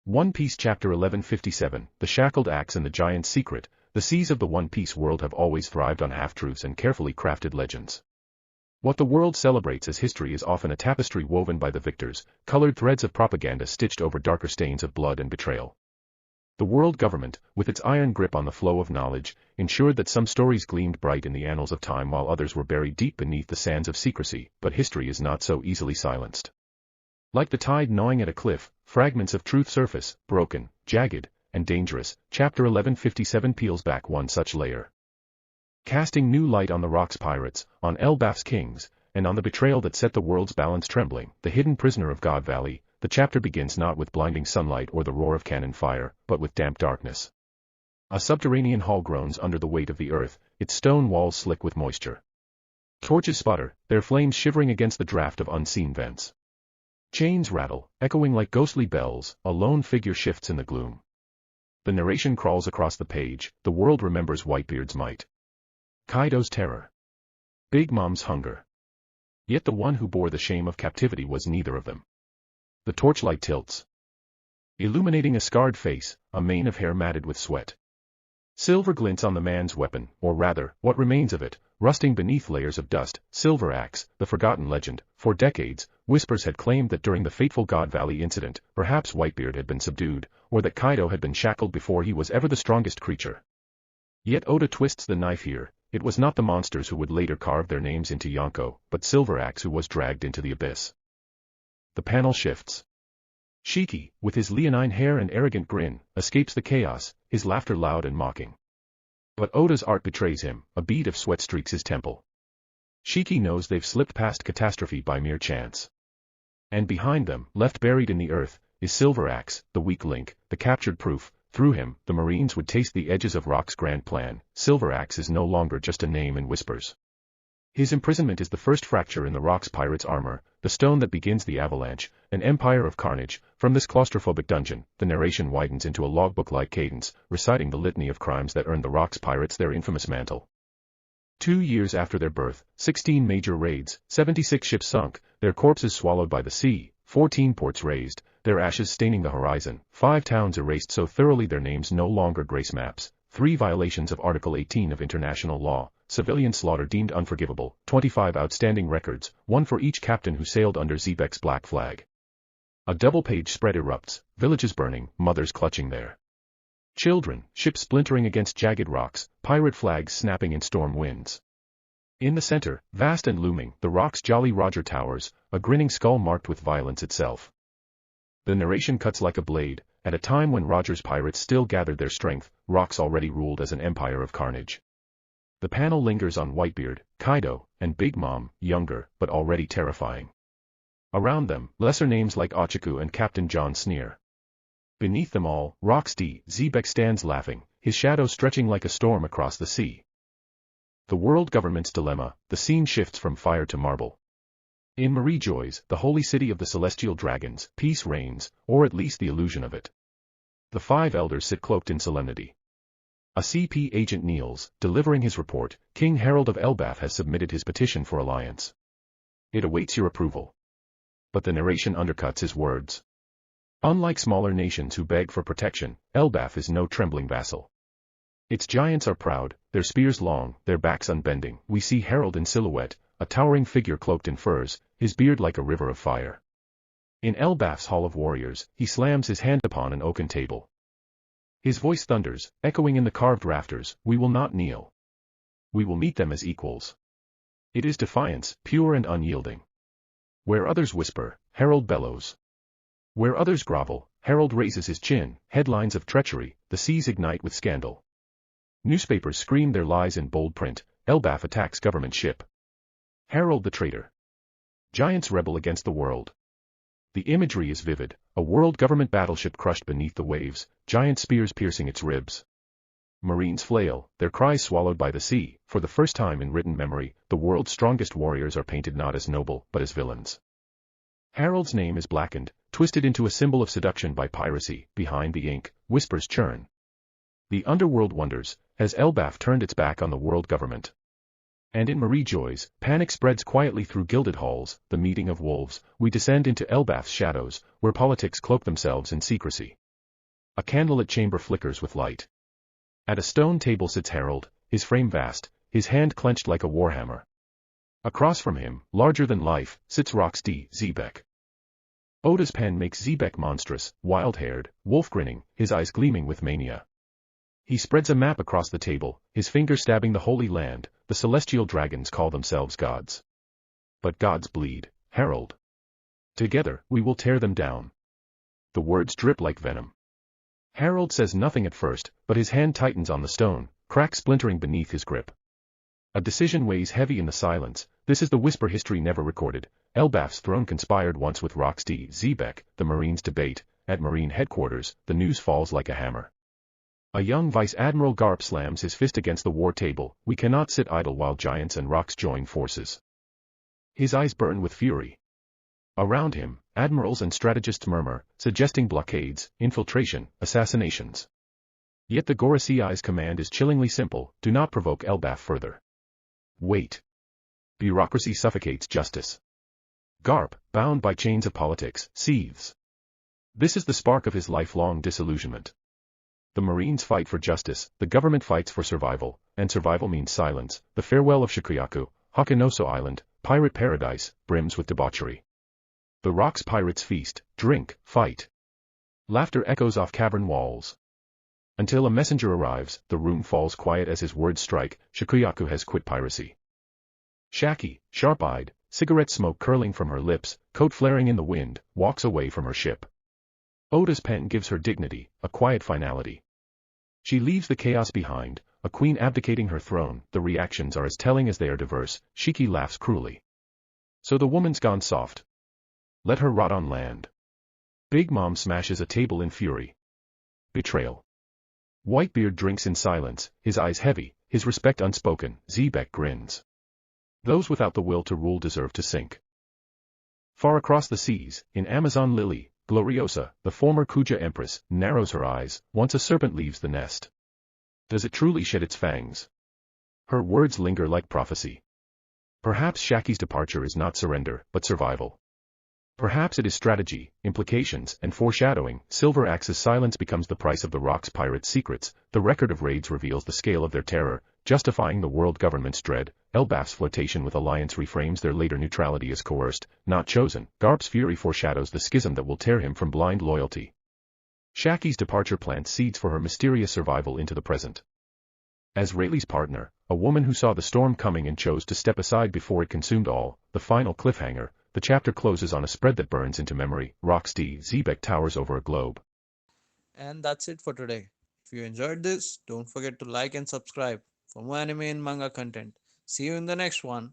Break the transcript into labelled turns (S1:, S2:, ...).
S1: One Piece Chapter 1157, The Shackled Axe and the Giant's Secret. The seas of the One Piece world have always thrived on half-truths and carefully crafted legends. What the world celebrates as history is often a tapestry woven by the victors, colored threads of propaganda stitched over darker stains of blood and betrayal. The world government, with its iron grip on the flow of knowledge, ensured that some stories gleamed bright in the annals of time while others were buried deep beneath the sands of secrecy, but history is not so easily silenced. Like the tide gnawing at a cliff, fragments of truth surface, broken, jagged, and dangerous. Chapter 1157 peels back one such layer, casting new light on the Rock's pirates, on Elbaf's kings, and on the betrayal that set the world's balance trembling. The hidden prisoner of God Valley. The chapter begins not with blinding sunlight or the roar of cannon fire, but with damp darkness. A subterranean hall groans under the weight of the earth, its stone walls slick with moisture. Torches sputter, their flames shivering against the draft of unseen vents. Chains rattle, echoing like ghostly bells. A lone figure shifts in the gloom. The narration crawls across the page. The world remembers Whitebeard's might, Kaido's terror, Big Mom's hunger. Yet the one who bore the shame of captivity was neither of them. The torchlight tilts, illuminating a scarred face, a mane of hair matted with sweat. Silver glints on the man's weapon, or rather, what remains of it, rusting beneath layers of dust. Silver Axe, the forgotten legend. For decades, whispers had claimed that during the fateful God Valley incident, perhaps Whitebeard had been subdued, or that Kaido had been shackled before he was ever the strongest creature. Yet Oda twists the knife here. It was not the monsters who would later carve their names into Yonko, but Silver Axe who was dragged into the abyss. The panel shifts. Shiki, with his leonine hair and arrogant grin, escapes the chaos, his laughter loud and mocking. But Oda's art betrays him. A bead of sweat streaks his temple. Shiki knows they've slipped past catastrophe by mere chance. And behind them, left buried in the earth, is Silver Axe, the weak link, the captured proof. Through him, the Marines would taste the edges of Rock's grand plan. Silver Axe is no longer just a name in whispers. His imprisonment is the first fracture in the Rock's pirate's armor, the stone that begins the avalanche, an empire of carnage. From this claustrophobic dungeon, the narration widens into a logbook-like cadence, reciting the litany of crimes that earned the Rock's pirates their infamous mantle. 2 years after their birth, 16 major raids, 76 ships sunk, their corpses swallowed by the sea, 14 ports razed, their ashes staining the horizon, 5 towns erased so thoroughly their names no longer grace maps, 3 violations of Article 18 of international law, civilian slaughter deemed unforgivable, 25 outstanding records, 1 for each captain who sailed under Xebec's black flag. A double-page spread erupts, villages burning, mothers clutching their children, ships splintering against jagged rocks, pirate flags snapping in storm winds. In the center, vast and looming, the Rock's Jolly Roger towers, a grinning skull marked with violence itself. The narration cuts like a blade. At a time when Roger's pirates still gathered their strength, Rock's already ruled as an empire of carnage. The panel lingers on Whitebeard, Kaido, and Big Mom, younger, but already terrifying. Around them, lesser names like Ochaku and Captain John sneer. Beneath them all, Rock's Xebec stands laughing, his shadow stretching like a storm across the sea. The world government's dilemma. The scene shifts from fire to marble. In Marijois, the holy city of the celestial dragons, peace reigns, or at least the illusion of it. The 5 elders sit cloaked in solemnity. A CP agent kneels, delivering his report. King Harald of Elbaf has submitted his petition for alliance. It awaits your approval. But the narration undercuts his words. Unlike smaller nations who beg for protection, Elbaf is no trembling vassal. Its giants are proud, their spears long, their backs unbending. We see Harald in silhouette, a towering figure cloaked in furs, his beard like a river of fire. In Elbaf's Hall of Warriors, he slams his hand upon an oaken table. His voice thunders, echoing in the carved rafters, "We will not kneel. We will meet them as equals." It is defiance, pure and unyielding. Where others whisper, Harald bellows. Where others grovel, Harald raises his chin. Headlines of treachery, the seas ignite with scandal. Newspapers scream their lies in bold print. Elbaf attacks government ship. Harald the traitor. Giants rebel against the world. The imagery is vivid, a world government battleship crushed beneath the waves, giant spears piercing its ribs. Marines flail, their cries swallowed by the sea. For the first time in written memory, the world's strongest warriors are painted not as noble, but as villains. Harald's name is blackened, twisted into a symbol of seduction by piracy. Behind the ink, whispers churn. The underworld wonders, has Elbaf turned its back on the world government? And in Marijois, panic spreads quietly through gilded halls. The meeting of wolves. We descend into Elbaf's shadows, where politics cloak themselves in secrecy. A candlelit chamber flickers with light. At a stone table sits Harald, his frame vast, his hand clenched like a warhammer. Across from him, larger than life, sits Xebec. Oda's pen makes Xebec monstrous, wild-haired, wolf-grinning, his eyes gleaming with mania. He spreads a map across the table, his finger stabbing the Holy Land. The celestial dragons call themselves gods. But gods bleed, Harald. Together, we will tear them down. The words drip like venom. Harald says nothing at first, but his hand tightens on the stone, cracks splintering beneath his grip. A decision weighs heavy in the silence. This is the whisper history never recorded. Elbaf's throne conspired once with Xebec. The Marines debate. At Marine headquarters, the news falls like a hammer. A young Vice Admiral Garp slams his fist against the war table. We cannot sit idle while giants and rocks join forces. His eyes burn with fury. Around him, admirals and strategists murmur, suggesting blockades, infiltration, assassinations. Yet the Gorosei's command is chillingly simple: do not provoke Elbaf further. Wait. Bureaucracy suffocates justice. Garp, bound by chains of politics, seethes. This is the spark of his lifelong disillusionment. The Marines fight for justice, the government fights for survival, and survival means silence. The farewell of Shakuyaku, Hokkinoso Island, pirate paradise, brims with debauchery. The rocks pirates feast, drink, fight. Laughter echoes off cavern walls. Until a messenger arrives, the room falls quiet as his words strike. Shakuyaku has quit piracy. Shaki, sharp-eyed, cigarette smoke curling from her lips, coat flaring in the wind, walks away from her ship. Oda's pen gives her dignity, a quiet finality. She leaves the chaos behind, a queen abdicating her throne. The reactions are as telling as they are diverse. Shiki laughs cruelly. So the woman's gone soft. Let her rot on land. Big Mom smashes a table in fury. Betrayal. Whitebeard drinks in silence, his eyes heavy, his respect unspoken. Xebec grins. Those without the will to rule deserve to sink. Far across the seas, in Amazon Lily, Gloriosa, the former Kuja Empress, narrows her eyes. Once a serpent leaves the nest. Does it truly shed its fangs? Her words linger like prophecy. Perhaps Shaki's departure is not surrender, but survival. Perhaps it is strategy, implications, and foreshadowing. Silver Axe's silence becomes the price of the Rock's pirates' secrets. The record of raids reveals the scale of their terror, justifying the world government's dread. Elbaf's flirtation with Alliance reframes their later neutrality as coerced, not chosen. Garp's fury foreshadows the schism that will tear him from blind loyalty. Shaki's departure plants seeds for her mysterious survival into the present. As Rayleigh's partner, a woman who saw the storm coming and chose to step aside before it consumed all, the final cliffhanger. The chapter closes on a spread that burns into memory. Xebec towers over a globe.
S2: And that's it for today. If you enjoyed this, don't forget to like and subscribe for more anime and manga content. See you in the next one.